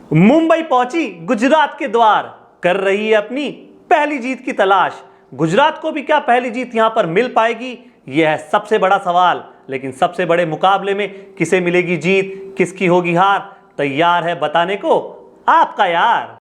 मुंबई पहुंची गुजरात के द्वार, कर रही है अपनी पहली जीत की तलाश। गुजरात को भी क्या पहली जीत यहां पर मिल पाएगी, यह है सबसे बड़ा सवाल। लेकिन सबसे बड़े मुकाबले में किसे मिलेगी जीत, किसकी होगी हार, तैयार है बताने को आपका यार।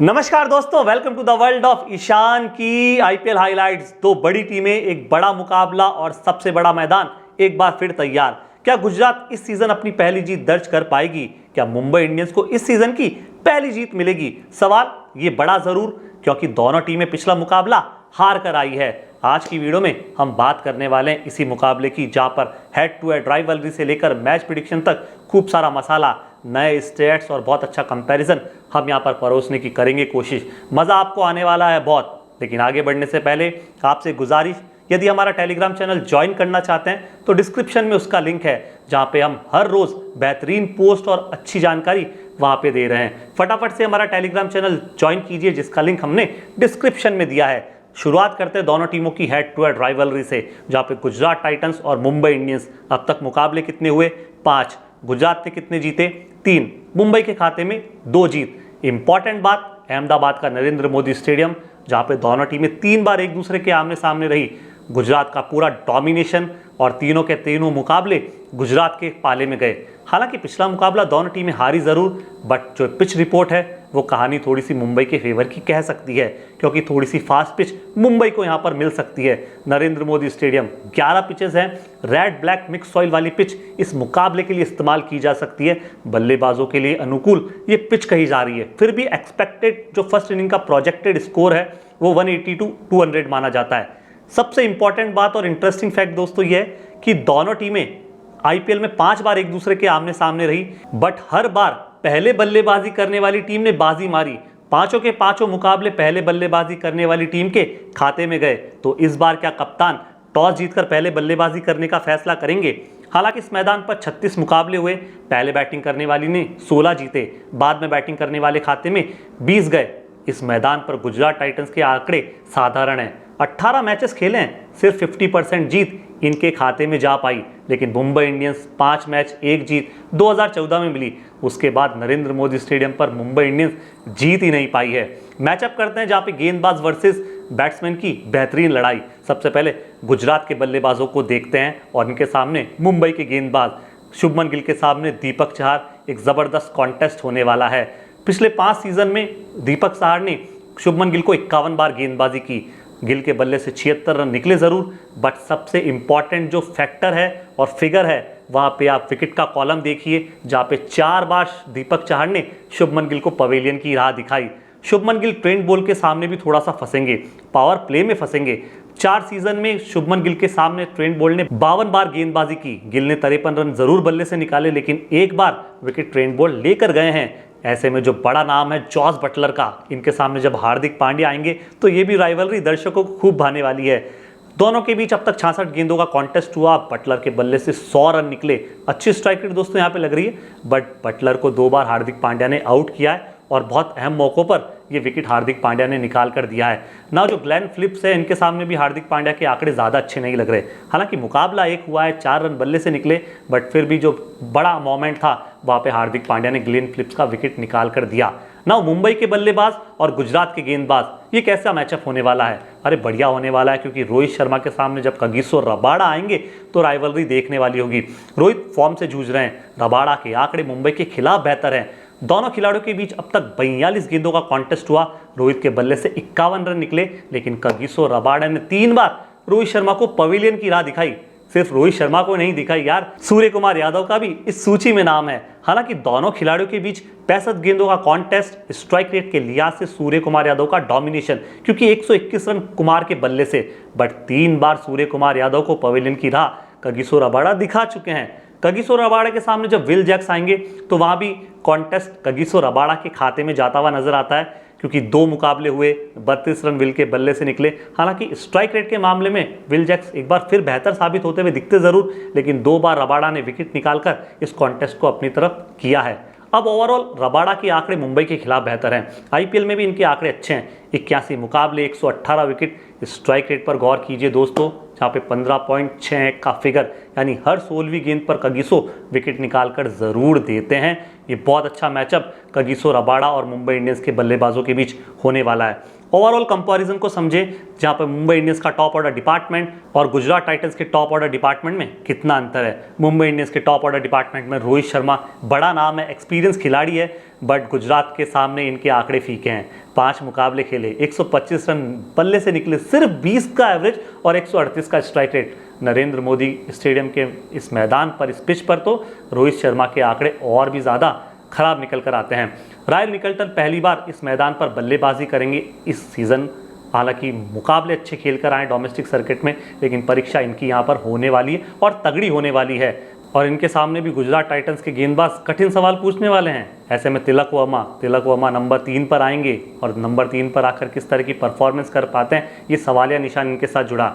नमस्कार दोस्तों, welcome to the world of Ishan की आईपीएल हाइलाइट्स। दो बड़ी टीमें, एक बड़ा मुकाबला और सबसे बड़ा मैदान एक बार फिर तैयार। क्या गुजरात इस सीजन अपनी पहली जीत दर्ज कर पाएगी? क्या मुंबई इंडियंस को इस सीजन की पहली जीत मिलेगी? सवाल ये बड़ा जरूर, क्योंकि दोनों टीमें पिछला मुकाबला हार कर आई है। आज की वीडियो में हम बात करने वाले हैं इसी मुकाबले की, जहां पर हेड टू हेड राइवलरी से लेकर मैच प्रेडिक्शन तक खूब सारा मसाला, नए स्टेट्स और बहुत अच्छा कंपैरिजन हम यहां पर परोसने की करेंगे कोशिश। मज़ा आपको आने वाला है बहुत। लेकिन आगे बढ़ने से पहले आपसे गुजारिश, यदि हमारा टेलीग्राम चैनल ज्वाइन करना चाहते हैं तो डिस्क्रिप्शन में उसका लिंक है, जहां पे हम हर रोज़ बेहतरीन पोस्ट और अच्छी जानकारी वहां पे दे रहे हैं। फटाफट से हमारा टेलीग्राम चैनल ज्वाइन कीजिए, जिसका लिंक हमने डिस्क्रिप्शन में दिया है। शुरुआत करते हैं दोनों टीमों की हेड टू हेड राइवलरी से, जहां पे गुजरात टाइटंस और मुंबई इंडियंस। अब तक मुकाबले कितने हुए? 5। गुजरात ने कितने जीते? 3। मुंबई के खाते में 2 जीत। इंपॉर्टेंट बात, अहमदाबाद का नरेंद्र मोदी स्टेडियम, जहां पे दोनों टीमें 3 बार एक दूसरे के आमने सामने रही। गुजरात का पूरा डोमिनेशन और तीनों के तीनों मुकाबले गुजरात के पाले में गए। हालांकि पिछला मुकाबला दोनों टीमें हारी जरूर, बट जो पिच रिपोर्ट है वो कहानी थोड़ी सी मुंबई के फेवर की कह सकती है, क्योंकि थोड़ी सी फास्ट पिच मुंबई को यहाँ पर मिल सकती है। नरेंद्र मोदी स्टेडियम 11 पिचेस हैं। रेड ब्लैक मिक्स सॉइल वाली पिच इस मुकाबले के लिए इस्तेमाल की जा सकती है। बल्लेबाजों के लिए अनुकूल ये पिच कही जा रही है। फिर भी एक्सपेक्टेड जो फर्स्ट इनिंग का प्रोजेक्टेड स्कोर है वो 180 to 200 माना जाता है। सबसे इंपॉर्टेंट बात और इंटरेस्टिंग फैक्ट दोस्तों ये है कि दोनों टीमें आईपीएल में 5 बार एक दूसरे के आमने सामने रही, बट हर बार पहले बल्लेबाजी करने वाली टीम ने बाजी मारी। पांचों के पांचों मुकाबले पहले बल्लेबाजी करने वाली टीम के खाते में गए। तो इस बार क्या कप्तान टॉस जीतकर पहले बल्लेबाजी करने का फैसला करेंगे? हालांकि इस मैदान पर 36 मुकाबले हुए। पहले बैटिंग करने वाली ने 16 जीते, बाद में बैटिंग करने वाले खाते में 20 गए। इस मैदान पर गुजरात टाइटंस के आंकड़े साधारण हैं। 18 मैचेस खेले हैं, सिर्फ 50% जीत इनके खाते में जा पाई। लेकिन मुंबई इंडियंस 5 मैच 1 जीत 2014 में मिली। उसके बाद नरेंद्र मोदी स्टेडियम पर मुंबई इंडियंस जीत ही नहीं पाई है। मैचअप करते हैं जहां पे गेंदबाज वर्सेस बैट्समैन की बेहतरीन लड़ाई। सबसे पहले गुजरात के बल्लेबाजों को देखते हैं और इनके सामने मुंबई के गेंदबाज। शुभमन गिल के सामने दीपक चहर। एक ज़बरदस्त कॉन्टेस्ट होने वाला है। पिछले 5 सीजन में दीपक चहर ने शुभमन गिल को 51 बार गेंदबाजी की। गिल के बल्ले से 76 रन निकले ज़रूर, बट सबसे इंपॉर्टेंट जो फैक्टर है और फिगर है, वहाँ पे आप विकेट का कॉलम देखिए, जहाँ पे 4 बार दीपक चहर ने शुभमन गिल को पवेलियन की राह दिखाई। शुभमन गिल ट्रेंड बॉल के सामने भी थोड़ा सा फंसेंगे, पावर प्ले में फंसेंगे। 4 सीजन में शुभमन गिल के सामने ट्रेंट बोल्ट ने 52 बार गेंदबाजी की। गिल ने 53 रन जरूर बल्ले से निकाले, लेकिन एक बार विकेट ट्रेंट बोल्ट लेकर गए हैं। ऐसे में जो बड़ा नाम है जॉस बटलर का, इनके सामने जब हार्दिक पांड्या आएंगे तो ये भी राइवलरी दर्शकों को खूब भाने वाली है। दोनों के बीच अब तक 66 गेंदों का कॉन्टेस्ट हुआ। बटलर के बल्ले से 100 रन निकले। अच्छी स्ट्राइक रेट दोस्तों यहाँ पे लग रही है, बट बटलर को 2 बार हार्दिक पांड्या ने आउट किया है और बहुत अहम मौकों पर ये विकेट हार्दिक पांड्या ने निकाल कर दिया है ना। जो ग्लेन फिलिप्स है, इनके सामने भी हार्दिक पांड्या के आंकड़े ज़्यादा अच्छे नहीं लग रहे। हालांकि मुकाबला एक हुआ है, 4 रन बल्ले से निकले, बट फिर भी जो बड़ा मोमेंट था वहाँ पे हार्दिक पांड्या ने ग्लेन फिलिप्स का विकेट निकाल कर दिया ना। मुंबई के बल्लेबाज और गुजरात के गेंदबाज, ये कैसा मैचअप होने वाला है? अरे बढ़िया होने वाला है, क्योंकि रोहित शर्मा के सामने जब कगिसो रबाड़ा आएंगे तो राइवलरी देखने वाली होगी। रोहित फॉर्म से जूझ रहे हैं, रबाड़ा के आंकड़े मुंबई के खिलाफ बेहतर हैं। दोनों खिलाड़ियों के बीच अब तक 42 गेंदों का कॉन्टेस्ट हुआ। रोहित के बल्ले से 51 रन निकले, लेकिन कगिसो रबाड़ा ने 3 बार रोहित शर्मा को पवेलियन की राह दिखाई। सिर्फ रोहित शर्मा को नहीं दिखाई यार, सूर्य कुमार यादव का भी इस सूची में नाम है। हालांकि दोनों खिलाड़ियों के बीच 65 गेंदों का कॉन्टेस्ट। स्ट्राइक रेट के लिहाज से सूर्य कुमार यादव का डोमिनेशन, क्योंकि 121 रन कुमार के बल्ले से, बट 3 बार सूर्य कुमार यादव को पवेलियन की राह कगिसो रबाड़ा दिखा चुके हैं। कगिसो रबाड़ा के सामने जब विल जैक्स आएंगे तो वहां भी कॉन्टेस्ट कगिसो रबाड़ा के खाते में जाता हुआ नजर आता है, क्योंकि 2 मुकाबले हुए, 32 रन विल के बल्ले से निकले। हालांकि स्ट्राइक रेट के मामले में विल जैक्स एक बार फिर बेहतर साबित होते हुए दिखते जरूर, लेकिन 2 बार रबाड़ा ने विकेट निकालकर इस कॉन्टेस्ट को अपनी तरफ किया है। अब ओवरऑल रबाड़ा के आंकड़े मुंबई के खिलाफ बेहतर हैं। आईपीएल में भी इनके आंकड़े अच्छे हैं। 81 मुकाबले, 118 विकेट। स्ट्राइक रेट पर गौर कीजिए दोस्तों, जहाँ पे 15.6 का फिगर, यानी हर 16वीं गेंद पर कगिसो विकेट निकालकर ज़रूर देते हैं। ये बहुत अच्छा मैचअप कगिसो रबाडा और मुंबई इंडियंस के बल्लेबाजों के बीच होने वाला है। ओवरऑल कंपैरिजन को समझे, जहां पर मुंबई इंडियंस का टॉप ऑर्डर डिपार्टमेंट और गुजरात टाइटंस के टॉप ऑर्डर डिपार्टमेंट में कितना अंतर है। मुंबई इंडियंस के टॉप ऑर्डर डिपार्टमेंट में रोहित शर्मा बड़ा नाम है, एक्सपीरियंस खिलाड़ी है, बट गुजरात के सामने इनके आंकड़े फीके हैं। 5 मुकाबले खेले, 125 रन बल्ले से निकले, सिर्फ 20 का एवरेज और 138 का strike rate. Narendra Modi stadium के इस मैदान पर, इस पिच पर तो रोहित शर्मा के आंकड़े और भी ज़्यादा खराब निकल कर आते हैं। रायल निकल्टन पहली बार इस मैदान पर बल्लेबाजी करेंगे इस सीज़न। हालांकि मुकाबले अच्छे खेल कर आए डोमेस्टिक सर्किट में, लेकिन परीक्षा इनकी यहाँ पर होने वाली है और तगड़ी होने वाली है। और इनके सामने भी गुजरात टाइटंस के गेंदबाज कठिन सवाल पूछने वाले हैं। ऐसे में तिलक वर्मा नंबर 3 पर आएंगे और नंबर 3 पर आकर किस तरह की परफॉर्मेंस कर पाते हैं, ये सवालिया निशान इनके साथ जुड़ा।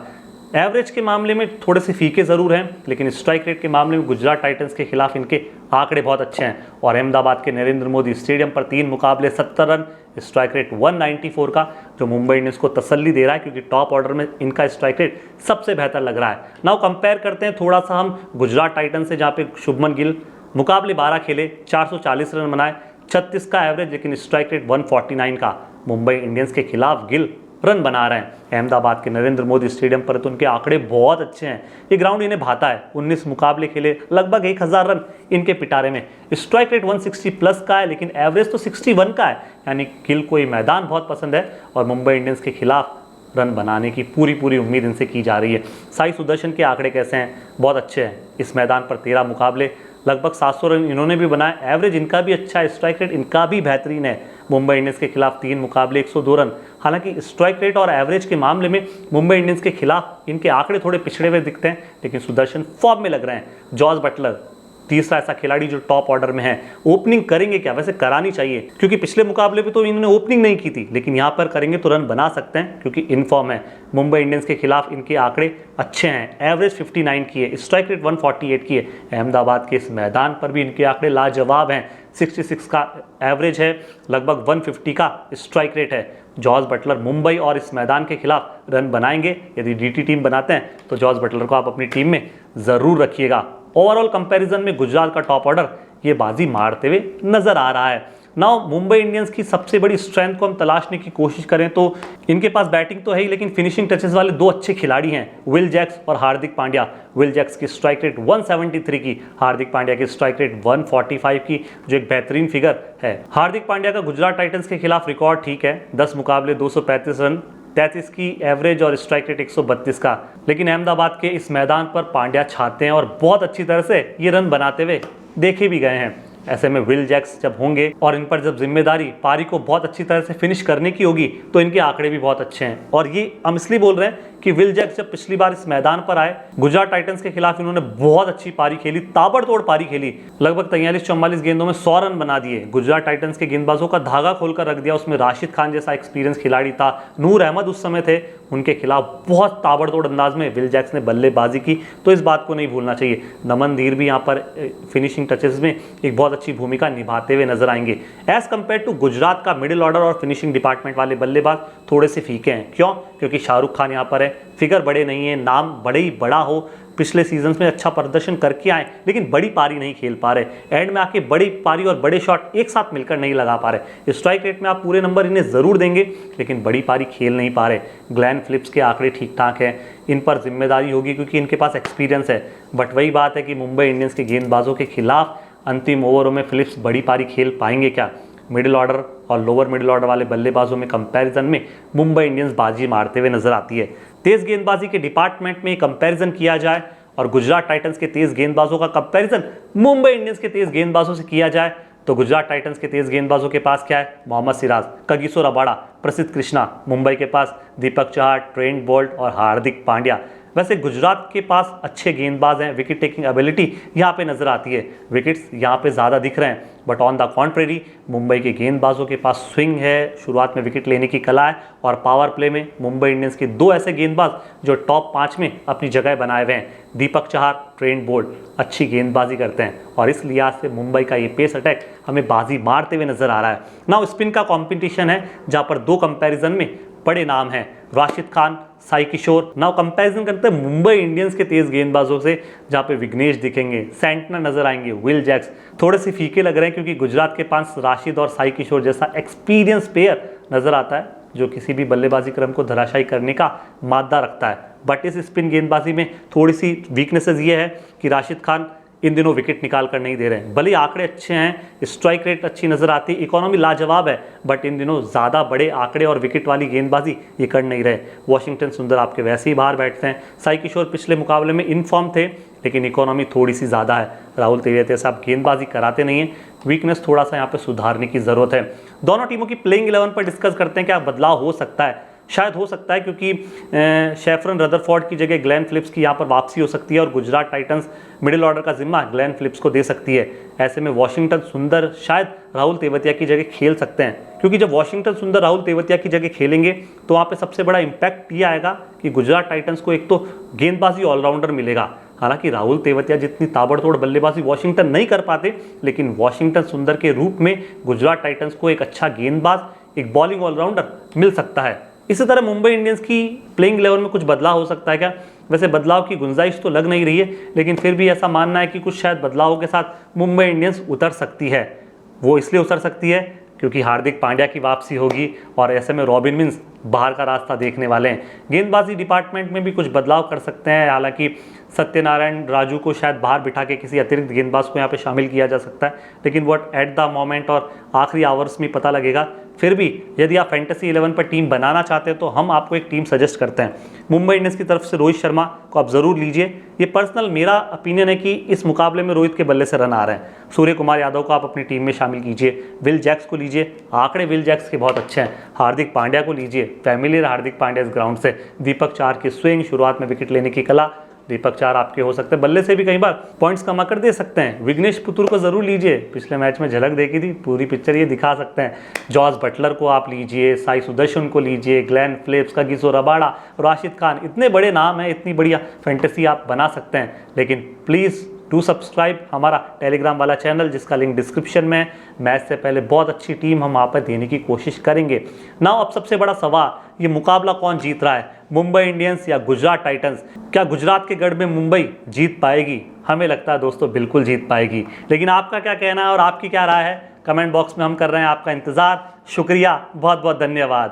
एवरेज के मामले में थोड़े से फीके ज़रूर हैं, लेकिन स्ट्राइक रेट के मामले में गुजरात टाइटंस के खिलाफ इनके आंकड़े बहुत अच्छे हैं। और अहमदाबाद के नरेंद्र मोदी स्टेडियम पर 3 मुकाबले 70 रन, स्ट्राइक रेट 194 का, जो मुंबई इंडियंस को तसल्ली दे रहा है, क्योंकि टॉप ऑर्डर में इनका स्ट्राइक रेट सबसे बेहतर लग रहा है। नाउ कंपेयर करते हैं थोड़ा सा हम गुजरात टाइटंस से, जहाँ पे शुभमन गिल मुकाबले 12 खेले, 440 रन बनाए, 36 का एवरेज, लेकिन स्ट्राइक रेट 149 का। मुंबई इंडियंस के खिलाफ गिल रन बना रहे हैं अहमदाबाद के नरेंद्र मोदी स्टेडियम पर, तो उनके आंकड़े बहुत अच्छे हैं। ये ग्राउंड इन्हें भाता है। 19 मुकाबले खेले, लगभग 1000 रन इनके पिटारे में। स्ट्राइक रेट 160 प्लस का है, लेकिन एवरेज तो 61 का है, यानी गिल को ये मैदान बहुत पसंद है और मुंबई इंडियंस के खिलाफ रन बनाने की पूरी उम्मीद इनसे की जा रही है। साई सुदर्शन के आंकड़े कैसे हैं? बहुत अच्छे हैं। इस मैदान पर 13 मुकाबले, लगभग 700 रन इन्होंने भी बनाए, एवरेज इनका भी अच्छा है, स्ट्राइक रेट इनका भी बेहतरीन है। मुंबई इंडियंस के खिलाफ 3 मुकाबले, 102 रन। हालांकि स्ट्राइक रेट और एवरेज के मामले में मुंबई इंडियंस के खिलाफ इनके आंकड़े थोड़े पिछड़े हुए दिखते हैं, लेकिन सुदर्शन फॉर्म में लग रहे हैं। जॉस बटलर तीसरा ऐसा खिलाड़ी जो टॉप ऑर्डर में है। ओपनिंग करेंगे क्या? वैसे करानी चाहिए, क्योंकि पिछले मुकाबले पे तो इन्होंने ओपनिंग नहीं की थी, लेकिन यहाँ पर करेंगे तो रन बना सकते हैं, क्योंकि इन फॉर्म है। मुंबई इंडियंस के खिलाफ इनके आंकड़े अच्छे हैं, एवरेज 59 की है, स्ट्राइक रेट 148 की है। अहमदाबाद के इस मैदान पर भी इनके आंकड़े लाजवाब हैं। 66 का एवरेज है, लगभग 150 का स्ट्राइक रेट है। जॉस बटलर मुंबई और इस मैदान के खिलाफ रन बनाएंगे। यदि डीटी टीम बनाते हैं तो जॉस बटलर को आप अपनी टीम में ज़रूर रखिएगा। ओवरऑल कंपैरिजन में गुजरात का टॉप ऑर्डर ये बाजी मारते हुए नजर आ रहा है। नाउ मुंबई इंडियंस की सबसे बड़ी स्ट्रेंथ को हम तलाशने की कोशिश करें तो इनके पास बैटिंग तो है ही, लेकिन फिनिशिंग टचेस वाले 2 अच्छे खिलाड़ी हैं, विल जैक्स और हार्दिक पांड्या। विल जैक्स की स्ट्राइक रेट 173 की, हार्दिक पांड्या की स्ट्राइक रेट 145 की, जो एक बेहतरीन फिगर है। हार्दिक पांड्या का गुजरात टाइटंस के खिलाफ रिकॉर्ड ठीक है, 10 मुकाबले 235 रन, 33 की एवरेज और स्ट्राइक रेट 132 का। लेकिन अहमदाबाद के इस मैदान पर पांड्या छाते हैं और बहुत अच्छी तरह से ये रन बनाते हुए देखे भी गए हैं। ऐसे में विल जैक्स जब होंगे और इन पर जब जिम्मेदारी पारी को बहुत अच्छी तरह से फिनिश करने की होगी, तो इनके आंकड़े भी बहुत अच्छे हैं। और ये हम इसलिए बोल रहे हैं कि विल जैक्स जब पिछली बार इस मैदान पर आए, गुजरात टाइटंस के खिलाफ इन्होंने बहुत अच्छी पारी खेली, ताबड़तोड़ पारी खेली, लगभग 43-44 गेंदों में 100 रन बना दिए। गुजरात टाइटंस के गेंदबाजों का धागा खोलकर रख दिया। उसमें राशिद खान जैसा एक्सपीरियंस खिलाड़ी था, नूर अहमद उस समय थे, उनके खिलाफ बहुत ताबड़तोड़ अंदाज में विल जैक्स ने बल्लेबाजी की, तो इस बात को नहीं भूलना चाहिए। नमन धीर भी यहाँ पर फिनिशिंग टचेस में एक बहुत अच्छी भूमिका निभाते हुए नजर आएंगे। एज कंपेयर टू गुजरात का मिडिल ऑर्डर और फिनिशिंग डिपार्टमेंट वाले बल्लेबाज थोड़े से फीके हैं। क्यों? क्योंकि शाहरुख खान यहाँ पर है, फिगर बड़े नहीं है, नाम बड़े ही बड़ा हो, पिछले सीजन में अच्छा प्रदर्शन करके आए, लेकिन बड़ी पारी नहीं खेल पा रहे। एंड में आके बड़ी पारी और बड़े शॉट एक साथ मिलकर नहीं लगा पा रहे। स्ट्राइक रेट में आप पूरे नंबर इन्हें ज़रूर देंगे, लेकिन बड़ी पारी खेल नहीं पा रहे। ग्लेन फिलिप्स के आंकड़े ठीक ठाक हैं, इन पर जिम्मेदारी होगी क्योंकि इनके पास एक्सपीरियंस है। बट वही बात है कि मुंबई इंडियंस के गेंदबाजों के खिलाफ अंतिम ओवरों में फिलिप्स बड़ी पारी खेल पाएंगे क्या? मिडिल ऑर्डर और लोअर मिडिल ऑर्डर वाले बल्लेबाजों में कंपैरिजन में मुंबई इंडियंस बाजी मारते हुए नजर आती है। तेज गेंदबाजी के डिपार्टमेंट में कंपैरिजन किया जाए और गुजरात टाइटंस के तेज गेंदबाजों का कंपैरिजन मुंबई इंडियंस के तेज गेंदबाजों से किया जाए तो गुजरात टाइटंस के तेज गेंदबाजों के पास क्या है? मोहम्मद सिराज, कगिसो रबाडा, प्रसिद्ध कृष्णा। मुंबई के पास दीपक चहर, ट्रेंट बोल्ट और हार्दिक पांड्या। वैसे गुजरात के पास अच्छे गेंदबाज हैं, विकेट टेकिंग एबिलिटी यहाँ पे नजर आती है, विकेट्स यहाँ पे ज़्यादा दिख रहे हैं। But on the contrary Mumbai के गेंदबाजों के पास स्विंग है, शुरुआत में विकेट लेने की कला है, और पावर प्ले में मुंबई इंडियंस के 2 ऐसे गेंदबाज जो टॉप 5 में अपनी जगह बनाए हुए हैं। दीपक चहर, ट्रेंट बोल्ट अच्छी गेंदबाजी करते हैं और इस लिहाज से मुंबई का ये पेस अटैक हमें बाजी मारते हुए नजर आ रहा है। नाउ स्पिन का कॉम्पिटिशन है, जहाँ पर 2 कंपैरिजन में बड़े नाम हैं, राशिद खान, साई किशोर। नाउ कंपैरिजन करते हैं मुंबई इंडियंस के तेज गेंदबाजों से, जहां पे विघ्नेश दिखेंगे, सैंटनर नजर आएंगे, विल जैक्स थोड़े से फीके लग रहे हैं क्योंकि गुजरात के पास राशिद और साई किशोर जैसा एक्सपीरियंस प्लेयर नजर आता है जो किसी भी बल्लेबाजी क्रम को धराशायी करने का मादा रखता है। बट इस स्पिन गेंदबाजी में थोड़ी सी वीकनेसेस ये है कि राशिद खान इन दिनों विकेट निकाल कर नहीं दे रहे हैं। भले आंकड़े अच्छे हैं, स्ट्राइक रेट अच्छी नजर आती है, इकोनॉमी लाजवाब है, बट इन दिनों ज़्यादा बड़े आंकड़े और विकेट वाली गेंदबाजी ये कर नहीं रहे। वॉशिंगटन सुंदर आपके वैसे ही बाहर बैठते हैं। साई किशोर पिछले मुकाबले में इन फॉर्म थे, लेकिन इकोनॉमी थोड़ी सी ज़्यादा है। राहुल तेवतिया साहब गेंदबाजी कराते नहीं हैं, वीकनेस थोड़ा सा यहाँ पे सुधारने की ज़रूरत है। दोनों टीमों की प्लेइंग 11 पर डिस्कस करते हैं, क्या बदलाव हो सकता है? शायद हो सकता है, क्योंकि शेफरन रदरफोर्ड की जगह ग्लेन फिलिप्स की यहाँ पर वापसी हो सकती है और गुजरात टाइटंस मिडिल ऑर्डर का जिम्मा ग्लेन फिलिप्स को दे सकती है। ऐसे में वॉशिंगटन सुंदर शायद राहुल तेवतिया की जगह खेल सकते हैं, क्योंकि जब वॉशिंगटन सुंदर राहुल तेवतिया की जगह खेलेंगे तो वहाँ पे सबसे बड़ा इम्पैक्ट ये आएगा कि गुजरात टाइटंस को एक तो गेंदबाजी ऑलराउंडर मिलेगा। हालांकि राहुल तेवतिया जितनी ताबड़तोड़ बल्लेबाजी वॉशिंगटन नहीं कर पाते, लेकिन वॉशिंगटन सुंदर के रूप में गुजरात टाइटंस को एक अच्छा गेंदबाज, एक बॉलिंग ऑलराउंडर मिल सकता है। इसी तरह मुंबई इंडियंस की प्लेइंग 11 में कुछ बदलाव हो सकता है क्या? वैसे बदलाव की गुंजाइश तो लग नहीं रही है, लेकिन फिर भी ऐसा मानना है कि कुछ शायद बदलावों के साथ मुंबई इंडियंस उतर सकती है। वो इसलिए उतर सकती है क्योंकि हार्दिक पांड्या की वापसी होगी और ऐसे में रॉबिन मिंस बाहर का रास्ता देखने वाले हैं। गेंदबाजी डिपार्टमेंट में भी कुछ बदलाव कर सकते हैं, हालांकि सत्यनारायण राजू को शायद बाहर बिठा के किसी अतिरिक्त गेंदबाज को यहाँ पे शामिल किया जा सकता है, लेकिन वो एट द मोमेंट और आखिरी आवर्स में पता लगेगा। फिर भी यदि आप फैंटेसी 11 पर टीम बनाना चाहते हैं तो हम आपको एक टीम सजेस्ट करते हैं। मुंबई इंडियंस की तरफ से रोहित शर्मा को आप ज़रूर लीजिए। ये पर्सनल मेरा ओपिनियन है कि इस मुकाबले में रोहित के बल्ले से रन आ रहे हैं। सूर्य कुमार यादव को आप अपनी टीम में शामिल कीजिए। विल जैक्स को लीजिए, आंकड़े विल जैक्स के बहुत अच्छे हैं। हार्दिक पांड्या को लीजिए, फैमिलियर हार्दिक पांड्या इस ग्राउंड से। दीपक चार की स्विंग, शुरुआत में विकेट लेने की कला, दीपक चार आपके हो सकते हैं, बल्ले से भी कई बार पॉइंट्स कमा कर दे सकते हैं। विघ्नेश पुतुर को जरूर लीजिए, पिछले मैच में झलक देखी थी, पूरी पिक्चर ये दिखा सकते हैं। जॉस बटलर को आप लीजिए, साई सुदर्शन को लीजिए, Glenn Phillips, Kagiso Rabada, Rashid Khan, इतने बड़े नाम हैं, इतनी बढ़िया फैंटेसी आप बना सकते हैं। लेकिन प्लीज़ टू सब्सक्राइब हमारा टेलीग्राम वाला चैनल, जिसका लिंक डिस्क्रिप्शन में है। मैच से पहले बहुत अच्छी टीम हम आप देने की कोशिश करेंगे। नाउ अब सबसे बड़ा सवाल, ये मुकाबला कौन जीत रहा है, मुंबई इंडियंस या गुजरात टाइटंस? क्या गुजरात के गढ़ में मुंबई जीत पाएगी? हमें लगता है दोस्तों बिल्कुल जीत पाएगी, लेकिन आपका क्या कहना है और आपकी क्या राय है? कमेंट बॉक्स में हम कर रहे हैं आपका इंतजार। शुक्रिया, बहुत बहुत धन्यवाद।